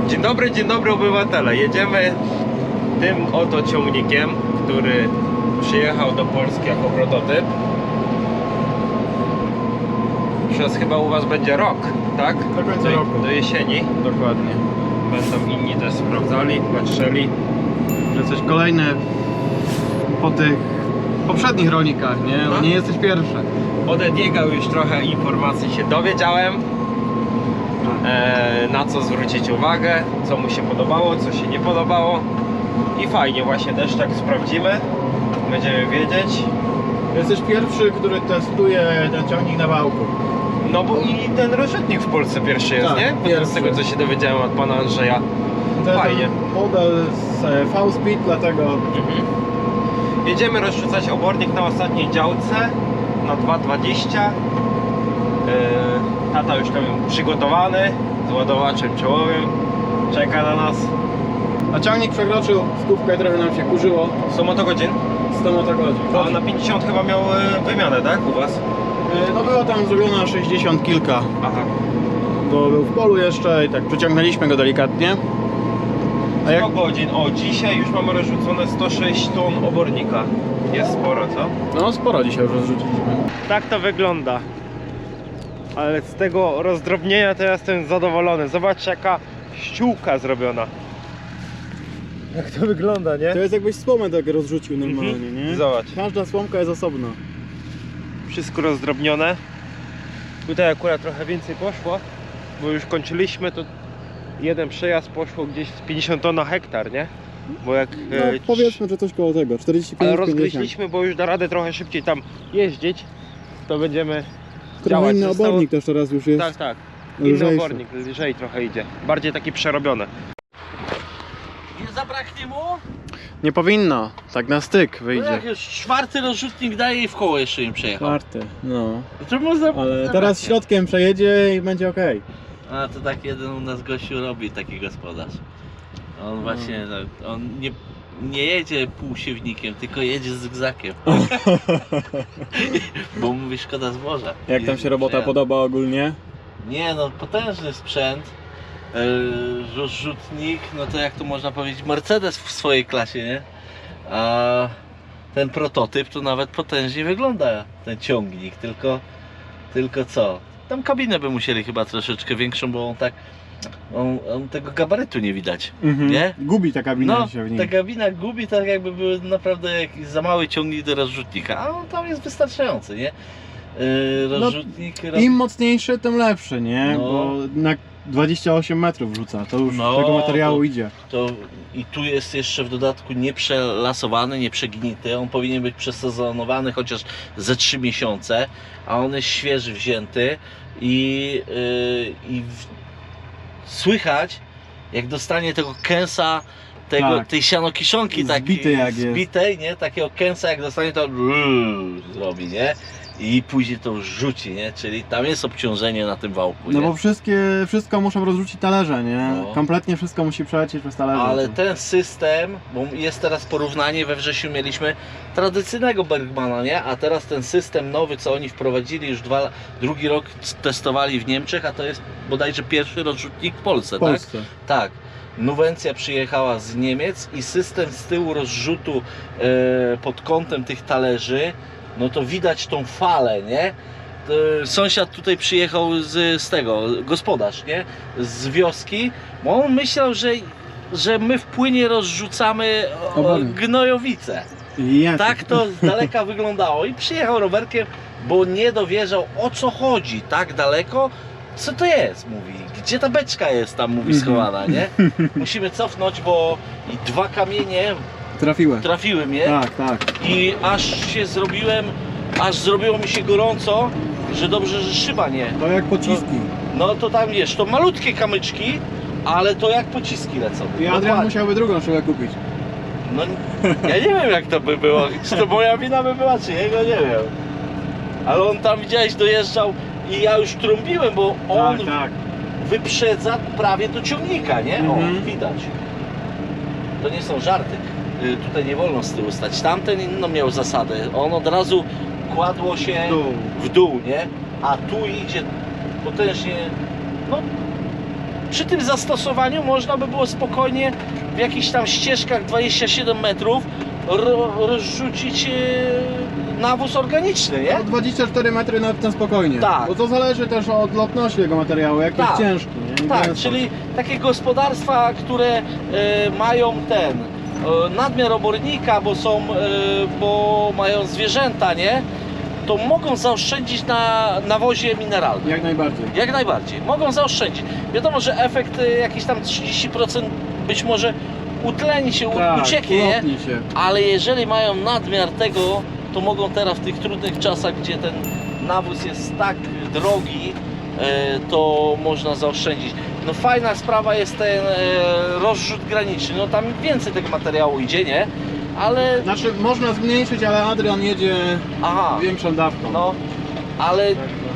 Dzień dobry obywatele. Jedziemy tym oto ciągnikiem, który przyjechał do Polski jako prototyp. Przez chyba u was będzie rok, tak? Do końca roku. Do jesieni. Dokładnie. Będą inni też sprawdzali, patrzyli. Że coś kolejne po tych poprzednich rolnikach, nie? No. Nie jesteś pierwszy. Od Ediego już trochę informacji się dowiedziałem. Na co zwrócić uwagę, co mu się podobało, co się nie podobało. I fajnie, właśnie też tak sprawdzimy. Będziemy wiedzieć. Jesteś pierwszy, który testuje ten ciągnik na wałku. No bo i ten rozrzutnik w Polsce pierwszy jest, Tak, nie? Bo pierwszy. z tego co się dowiedziałem od pana Andrzeja. To jest Fajnie. ten model z V-Speed, dlatego Jedziemy rozrzucać obornik na ostatniej działce na 2,20. Tata już tam przygotowany z ładowaczem czołowym. Czeka na nas. a ciągnik przekroczył stówkę i trochę nam się kurzyło. 100 motogodzin. 100 motogodzin. A na 50 chyba miał wymianę, tak? U was? No była tam zrobiona 60 kilka, Aha. bo był w polu jeszcze i tak przeciągnęliśmy go delikatnie. A 100 godzin. O, dzisiaj już mamy rozrzucone 106 ton obornika. Jest sporo, co? No sporo dzisiaj już rozrzuciliśmy. Tak to wygląda. Ale z tego rozdrobnienia to ja jestem zadowolony. Zobaczcie jaka ściółka zrobiona. Jak to wygląda, nie? To jest jakbyś słomę tak rozrzucił normalnie, nie? Zobacz. Każda słomka jest osobna. Wszystko rozdrobnione. Tutaj akurat trochę więcej poszło, bo już kończyliśmy, to jeden przejazd poszło gdzieś z 50 ton na hektar, nie? Bo jak No powiedzmy, że coś koło tego, 45-50. ale rozgryźliśmy, bo już da radę trochę szybciej tam jeździć, to będziemy Trochę działać. inny Zostało- obornik też teraz już jest. Tak, tak. Inny lżejszy. obornik, lżej trochę idzie. Bardziej taki przerobiony. Nie zabraknie mu? Nie powinno, tak na styk No wyjdzie. jak już czwarty rozrzutnik daje i w koło jeszcze im przejechał. Czwarty, no. To mu Ale teraz środkiem przejedzie i będzie ok. A to tak jeden u nas gościu robi, taki gospodarz. On właśnie, on nie jedzie półsiewnikiem, tylko jedzie zygzakiem. Bo mówi szkoda zboża. Jak tam się robota podoba ogólnie? Nie no, potężny sprzęt. Rozrzutnik, no to jak to można powiedzieć, Mercedes w swojej klasie, nie? A ten prototyp to nawet potężnie wygląda, ten ciągnik, tylko co? Tam kabinę by musieli chyba troszeczkę większą, bo on tak, on tego gabarytu nie widać, nie? Gubi ta kabina No, się w nim. ta kabina gubi tak jakby był naprawdę jakiś za mały ciągnik do rozrzutnika, a on tam jest wystarczający, nie? Rozrzutnik... Im mocniejszy, tym lepszy, nie? No. Bo na 28 metrów rzuca, to już No, tego materiału to- idzie. To i tu jest jeszcze w dodatku nieprzelasowany, nieprzegnity. On powinien być przesezonowany chociaż ze 3 miesiące, a on jest świeży wzięty słychać jak dostanie tego kęsa, Tak. tej sianokiszonki Zbity jak jest. zbitej, nie? Takiego kęsa jak dostanie to zrobi, nie? I później to rzuci, nie? Czyli tam jest obciążenie na tym wałku, No nie? bo wszystko muszą rozrzucić talerze, nie? No. Kompletnie wszystko musi przelecieć przez talerze. Ale ten system, bo jest teraz porównanie, we wrześniu mieliśmy tradycyjnego Bergmana, nie? A teraz ten system nowy, co oni wprowadzili, już drugi rok testowali w Niemczech, a to jest bodajże pierwszy rozrzutnik w Polsce, w Polsce. tak? Tak. Nuwencja przyjechała z Niemiec i system z tyłu rozrzutu pod kątem tych talerzy, no to widać tą falę, nie? Sąsiad tutaj przyjechał z tego, gospodarz, nie? Z wioski, bo on myślał, że my w płynie rozrzucamy Obornik. gnojowice. Jest. Tak to z daleka wyglądało i przyjechał rowerkiem, bo nie dowierzał, o co chodzi tak daleko. Co to jest? Mówi, gdzie ta beczka jest tam, mówi, schowana, nie? Musimy cofnąć, bo i dwa kamienie Trafiłem. trafiły mnie. Tak. I aż zrobiło mi się gorąco, że dobrze, że szyba nie. To jak pociski. No to tam wiesz, to malutkie kamyczki, ale to jak pociski lecą. I Adrian Dokładnie. musiałby drugą szybę kupić. No ja nie wiem jak to by było, czy to moja wina by była, czy jego, nie wiem. Ale on tam widziałeś, dojeżdżał i ja już trąbiłem, bo on Tak. wyprzedza prawie do ciągnika, nie? O, widać. To nie są żarty. Tutaj nie wolno z tyłu stać. Tamten inną miał zasadę. On od razu kładło się w dół, nie? A tu idzie potężnie, no przy tym zastosowaniu można by było spokojnie w jakichś tam ścieżkach 27 metrów rozrzucić nawóz organiczny, nie? No, 24 metry na spokojnie. Tak. Bo to zależy też od lotności tego materiału, jak Tak. jest ciężki. Nie? Tak, Gęsto. czyli takie gospodarstwa, które mają nadmiar obornika, bo mają zwierzęta, nie? To mogą zaoszczędzić na nawozie mineralnym. Jak najbardziej. Jak najbardziej. Mogą zaoszczędzić. Wiadomo, że efekt jakiś tam 30% być może utleni się, Tak, ucieknie, nie? ulotni się. Ale jeżeli mają nadmiar tego, to mogą teraz w tych trudnych czasach, gdzie ten nawóz jest tak drogi, to można zaoszczędzić. No fajna sprawa jest ten rozrzut graniczny, no tam więcej tego materiału idzie, nie? Ale, Znaczy można zmniejszyć, ale Adrian jedzie aha, większą dawką. no, ale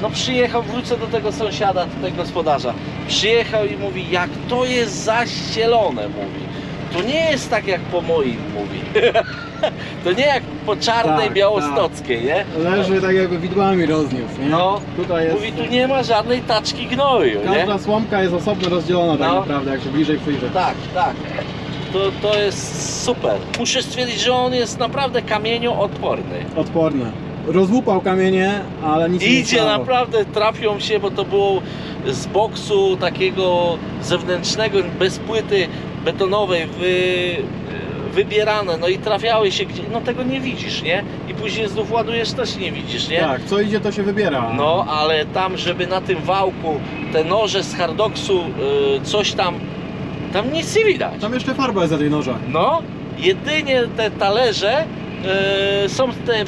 no przyjechał, wrócę do tego sąsiada, do tego gospodarza, przyjechał i mówi, jak to jest zaścielone, mówi. To nie jest tak jak po moim, mówi. To nie jak po czarnej Tak, białostockiej, nie? Leży tak jakby widłami rozniósł, nie? No, Tutaj jest... mówi, tu nie ma żadnej taczki gnoju, nie? Każda słomka jest osobno rozdzielona tak No. naprawdę, jak się bliżej przyjrzy. Tak, tak. To jest super. Muszę stwierdzić, że on jest naprawdę kamienioodporny. Odporne. Rozłupał kamienie, ale nic nie Idzie stało. naprawdę, trafią się, bo to było z boksu takiego zewnętrznego, bez płyty betonowej wybierane, no i trafiały się gdzie, no tego nie widzisz, nie? I później znów ładujesz, też nie widzisz, nie? Tak, co idzie to się wybiera. No, ale tam, żeby na tym wałku te noże z hardoksu, coś tam nic nie widać. Tam jeszcze farba jest za tej noża. No, jedynie te talerze są te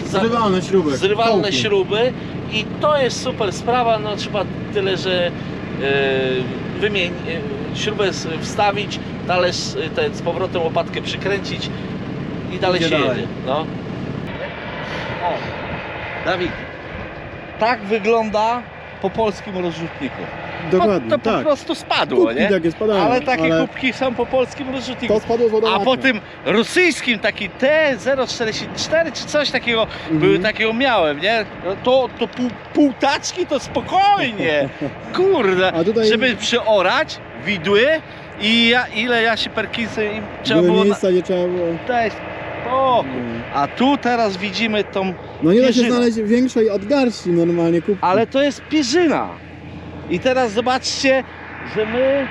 Zrywalne śruby. zrywalne kołki. śruby i to jest super sprawa, no trzeba tyle, że śrubę wstawić, talerz z powrotem łopatkę przykręcić i dalej Idzie się dalej. jedzie. No. O, Dawid, tak wygląda po polskim rozrzutniku. Dokładnie, to po tak. prostu spadło, Kubki nie? takie spadają, ale takie ale kubki są po polskim rozrzutniku. to spadło z A wodołatka. po tym rosyjskim taki T044 czy coś takiego, były takiego miałem, nie? No to pół taczki to spokojnie, kurde, A tutaj- żeby przeorać widły i ile ja się Perkinsy im trzeba Były było miejsca, gdzie trzeba było... dać spokój. A tu teraz widzimy tą No nie da się pierzynę. znaleźć większej od garści normalnie kubki. Ale to jest pierzyna. I teraz zobaczcie, że my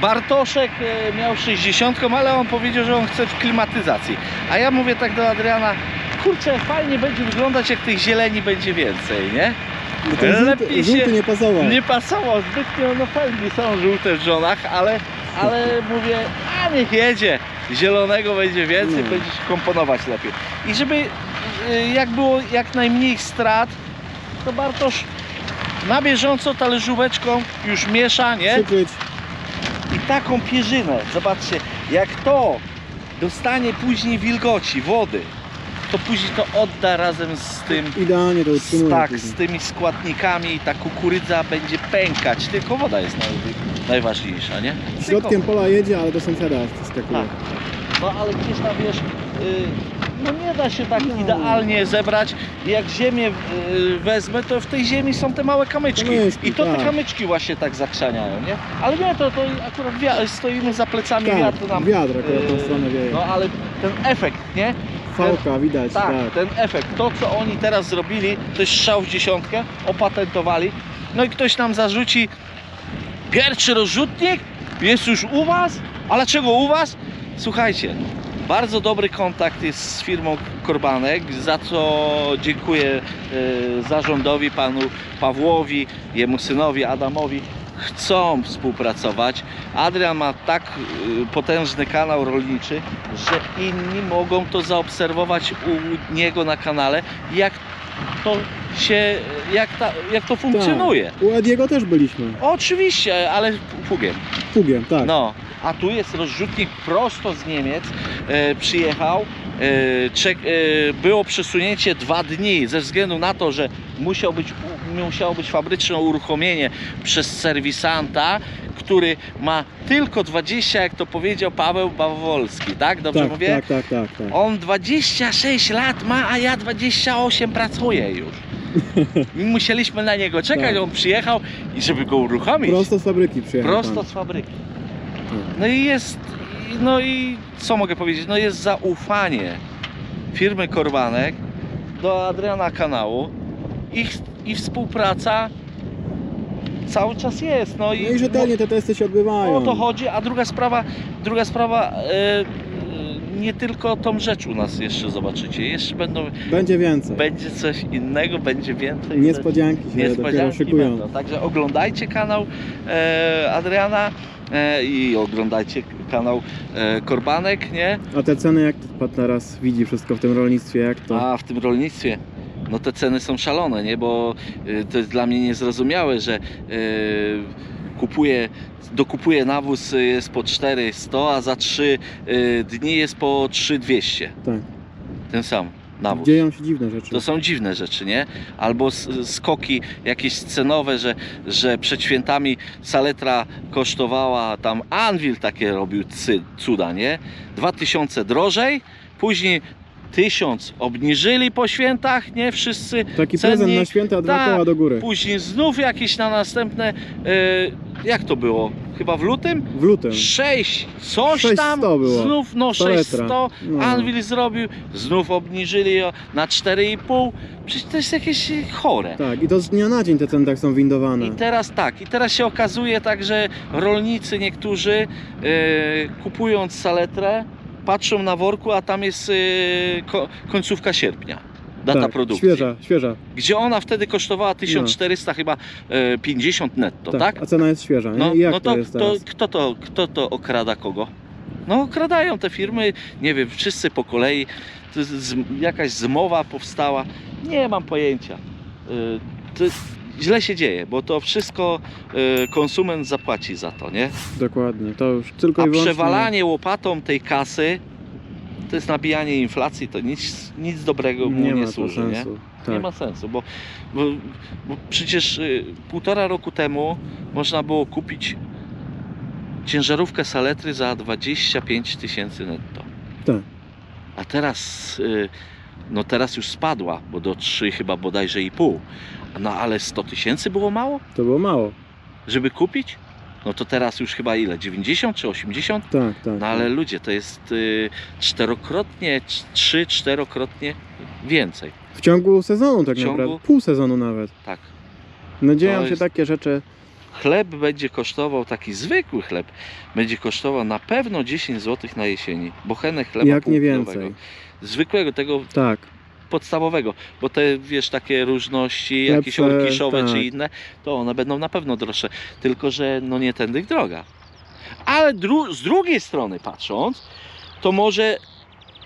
Bartoszek miał 60, ale on powiedział, że on chce w klimatyzacji. A ja mówię tak do Adriana, kurczę, fajnie będzie wyglądać, jak tej zieleni będzie więcej, nie? Bo ten lepiej żółty się nie pasował. Nie pasował zbytnio, no pewnie są żółte w żonach, ale mówię, a niech jedzie, zielonego będzie więcej, No. będzie się komponować lepiej. I żeby jak było jak najmniej strat, to Bartosz na bieżąco talerzóweczką już miesza, nie? Przykryć. I taką pierzynę, zobaczcie, jak to dostanie później wilgoci, wody, to później to odda razem z tym, Idealnie to utrzymuje. tak, później. z tymi składnikami i ta kukurydza będzie pękać, tylko woda jest najważniejsza, nie? Środkiem pola jedzie, ale do sąsiada skakuje. Tak. No ale gdzieś tam wiesz, no nie da się tak No. idealnie zebrać. Jak ziemię wezmę, to w tej ziemi są te małe kamyczki. Kamyczki, I to te tak. kamyczki właśnie tak zakrzaniają, nie? Ale nie, to akurat stoimy za plecami, Tak, wiatr nam. wiatr akurat w tą stronę wieje. No ale ten efekt, nie? Fałka widać, Tak, tak. ten efekt, to co oni teraz zrobili, to jest strzał w dziesiątkę, opatentowali. No i ktoś nam zarzuci, pierwszy rozrzutnik jest już u was? A dlaczego u was? Słuchajcie, bardzo dobry kontakt jest z firmą Korbanek, za co dziękuję zarządowi, panu Pawłowi, jemu synowi Adamowi. Chcą współpracować. Adrian ma tak potężny kanał rolniczy, że inni mogą to zaobserwować u niego na kanale, jak to się, jak to funkcjonuje. Tak. U Ediego też byliśmy. Oczywiście, ale pługiem. Pługiem, tak. No, a tu jest rozrzutnik prosto z Niemiec, przyjechał, było przesunięcie 2 dni ze względu na to, że musiało być fabryczne uruchomienie przez serwisanta, który ma tylko 20, jak to powiedział Paweł Bawolski, tak? Dobrze tak, mówię? tak. On 26 lat ma, a ja 28 pracuję już. My musieliśmy na niego czekać, Tak. on przyjechał i żeby go uruchomić. Prosto z fabryki przyjechał Prosto pan. z fabryki. Tak. No i jest, no i co mogę powiedzieć, no jest zaufanie firmy Korbanek do Adriana kanału i współpraca cały czas jest. No No i rzetelnie te testy się odbywają. o to chodzi, a druga sprawa nie tylko tą rzecz u nas jeszcze zobaczycie, jeszcze Będzie więcej. będzie coś innego, będzie więcej Niespodzianki się dopiero niespodzianki szykują. będą. Także oglądajcie kanał Adriana i oglądajcie kanał Korbanek, nie? A te ceny, jak pan teraz widzi wszystko w tym rolnictwie, jak to? A w tym rolnictwie, no te ceny są szalone, nie? Bo to jest dla mnie niezrozumiałe, że dokupuję nawóz jest po 400, a za 3 dni jest po 3200. Tak. Ten sam nawóz. Dzieją się dziwne rzeczy. To są dziwne rzeczy, nie? Albo skoki jakieś cenowe, że przed świętami saletra kosztowała, tam Anvil takie robił cuda, nie? 2000 drożej, później 1000 obniżyli po świętach, nie? Wszyscy Taki cennik, prezent na święta, 2 tak, koła do góry. później znów jakieś na następne, jak to było? Chyba w lutym? W lutym. 6, coś 600 tam, było. znów no Saletra. 600, No. Anvil zrobił, znów obniżyli na 4,5, przecież to jest jakieś chore. Tak, i to z dnia na dzień te ceny tak są windowane. I teraz się okazuje tak, że rolnicy niektórzy kupując saletrę, patrzą na worku, a tam jest końcówka sierpnia. Data tak, produkcji. świeża. Gdzie ona wtedy kosztowała 1400 chyba 50 netto, tak? A cena jest świeża, nie? No, I jak no to jest teraz? kto to okrada kogo? No okradają te firmy, nie wiem, wszyscy po kolei, to jest jakaś zmowa powstała, nie mam pojęcia. To źle się dzieje, bo to wszystko konsument zapłaci za to, nie? Dokładnie, to już tylko A i wyłącznie... przewalanie łopatą tej kasy to jest nabijanie inflacji, to nic dobrego mu nie ma to służy, nie? sensu. Tak. Nie ma sensu, bo przecież 1,5 roku temu można było kupić ciężarówkę saletry za 25 000 netto. Tak. A teraz, no teraz już spadła, bo do 3 chyba bodajże i pół. No ale 100 000 było mało, To było mało. żeby kupić? No to teraz już chyba ile? 90 czy 80? Tak, tak. No ale ludzie, to jest czterokrotnie, 3-4-krotnie więcej. W ciągu sezonu tak W ciągu- naprawdę. Pół sezonu nawet. Tak. No dzieją To się jest- takie rzeczy. Chleb będzie kosztował, taki zwykły chleb, będzie kosztował na pewno 10 zł na jesieni. Bochenek chleba Jak nie półkilowego. więcej. Zwykłego, tego Tak. podstawowego, bo te, wiesz, takie różności, Lepsze, jakieś orkiszowe tak. czy inne, to one będą na pewno droższe, tylko że no nie tędy droga. Ale z drugiej strony patrząc, to może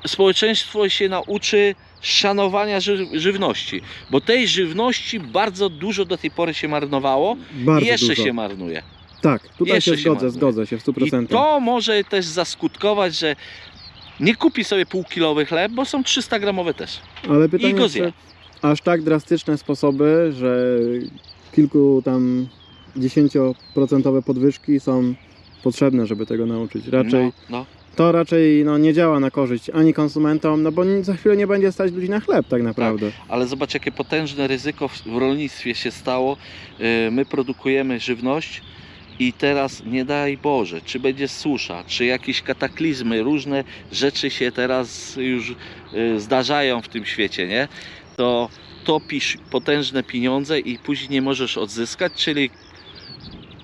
społeczeństwo się nauczy szanowania żywności, bo tej żywności bardzo dużo do tej pory się marnowało Bardzo i jeszcze dużo. się marnuje. Tak, tutaj jeszcze się się zgodzę, marnuje. zgodzę się w 100%. I to może też zaskutkować, że nie kupi sobie półkilowy chleb, bo są 300 gramowe też. Ale pytanie, go zje. czy aż tak drastyczne sposoby, że kilku tam 10% podwyżki są potrzebne, żeby tego nauczyć. Raczej No. to raczej nie działa na korzyść ani konsumentom, no bo za chwilę nie będzie stać ludzi na chleb tak naprawdę. Ale zobacz, jakie potężne ryzyko w rolnictwie się stało. My produkujemy żywność i teraz, nie daj Boże, czy będzie susza, czy jakieś kataklizmy, różne rzeczy się teraz już zdarzają w tym świecie, nie? To topisz potężne pieniądze i później nie możesz odzyskać, czyli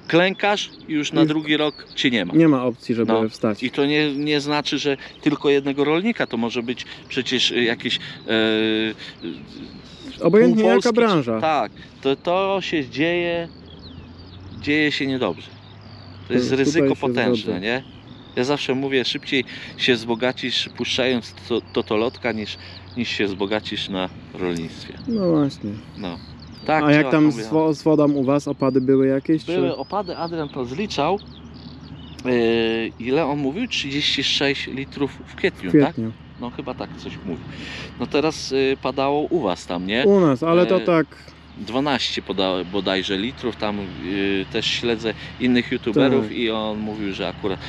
klękasz i już na Już- drugi rok cię nie ma. Nie ma opcji, żeby No. wstać. I to nie znaczy, że tylko jednego rolnika, to może być przecież jakieś Obojętnie pół jaka Polski, branża. Tak, to się dzieje się niedobrze. To jest tutaj ryzyko się potężne, zgodzę. nie? Ja zawsze mówię, szybciej się wzbogacisz puszczając totolotka niż się wzbogacisz na rolnictwie. No właśnie. No. Tak, A jak działa, tam mówię, z wodą u Was opady były jakieś? były opady, Adrian to zliczał. Ile on mówił? 36 litrów w kwietniu, w tak? kwietniu? No chyba tak coś mówił. No teraz padało u was tam, nie? U nas, ale to E, tak 12 bodajże litrów, tam też śledzę innych youtuberów Tak. i on mówił, że akurat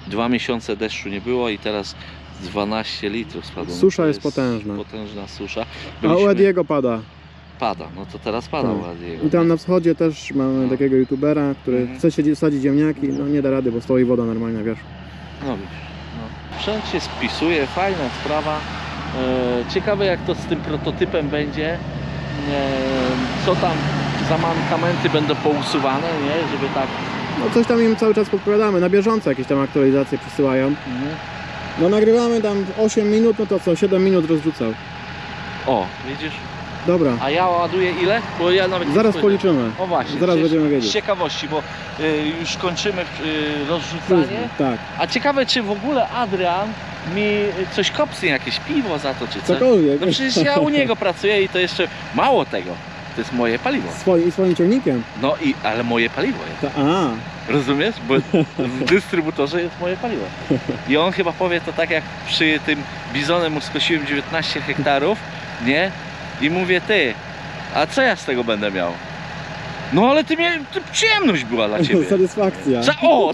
2 miesiące deszczu nie było i teraz 12 litrów spadło. No Susza to jest potężna. Potężna susza. A u Ediego pada. Pada, no to teraz pada Tak. ładnie. I tam na wschodzie też mamy No. takiego youtubera, który Mhm. chce się sadzić ziemniaki, no nie da rady, bo stoi woda normalna, wiesz. No widzisz, no. Sprzęt się spisuje, fajna sprawa. Ciekawe jak to z tym prototypem będzie. Co tam za mankamenty będą pousuwane, nie? Żeby tak... No coś tam im cały czas podpowiadamy, na bieżąco jakieś tam aktualizacje przysyłają. No nagrywamy tam 8 minut, no to co, 7 minut rozrzucał. O, widzisz? Dobra, A ja ładuję ile? Bo ja nawet nie zaraz spojrzałem. policzymy. O właśnie, Zaraz przecież będziemy z wiedzieć. ciekawości, bo już kończymy rozrzucanie. Tak, A ciekawe czy w ogóle Adrian mi coś kopsnie, jakieś piwo za to czy coś. cokolwiek. No przecież ja u niego pracuję i to jeszcze mało tego. To jest moje paliwo. Swoim ciągnikiem. No i, ale moje paliwo jest. A, Rozumiesz? Bo w dystrybutorze jest moje paliwo. I on chyba powie to tak jak przy tym bizonem mu skosiłem 19 hektarów, nie? I mówię, ty, a co ja z tego będę miał? No ale ty przyjemność była dla ciebie. satysfakcja.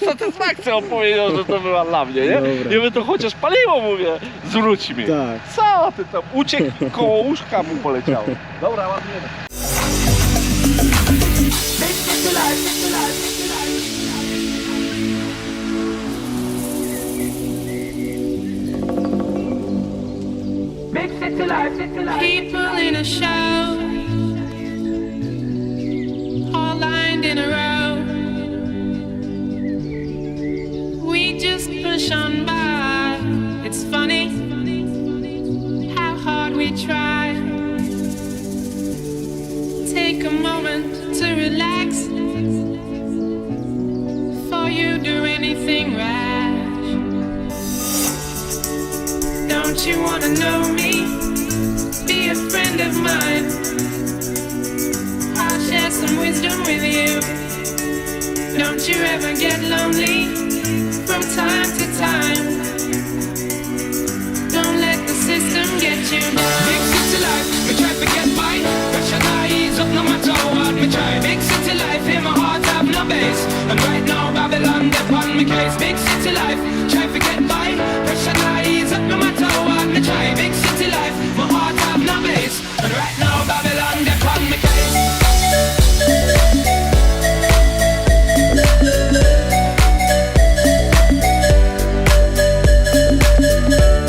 Satysfakcja, on powiedział, że to była dla mnie, nie? Dobra. I my to chociaż paliwo, mówię, zwróć mi. Tak. Co ty tam, uciekł, koło łóżka mu poleciało. Dobra, ładujemy. People in a show, all lined in a row. We just push on by. It's funny how hard we try. Take a moment to relax before you do anything rash. Don't you wanna know me? Be a friend of mine. I'll share some wisdom with you. Don't you ever get lonely from time to time. Don't let the system get you. Big city life, me try to get by. Pressure not ease up no matter how hard me try. Big city life, in my heart have no base. And right now Babylon, they on me case. Big city life, try to get by.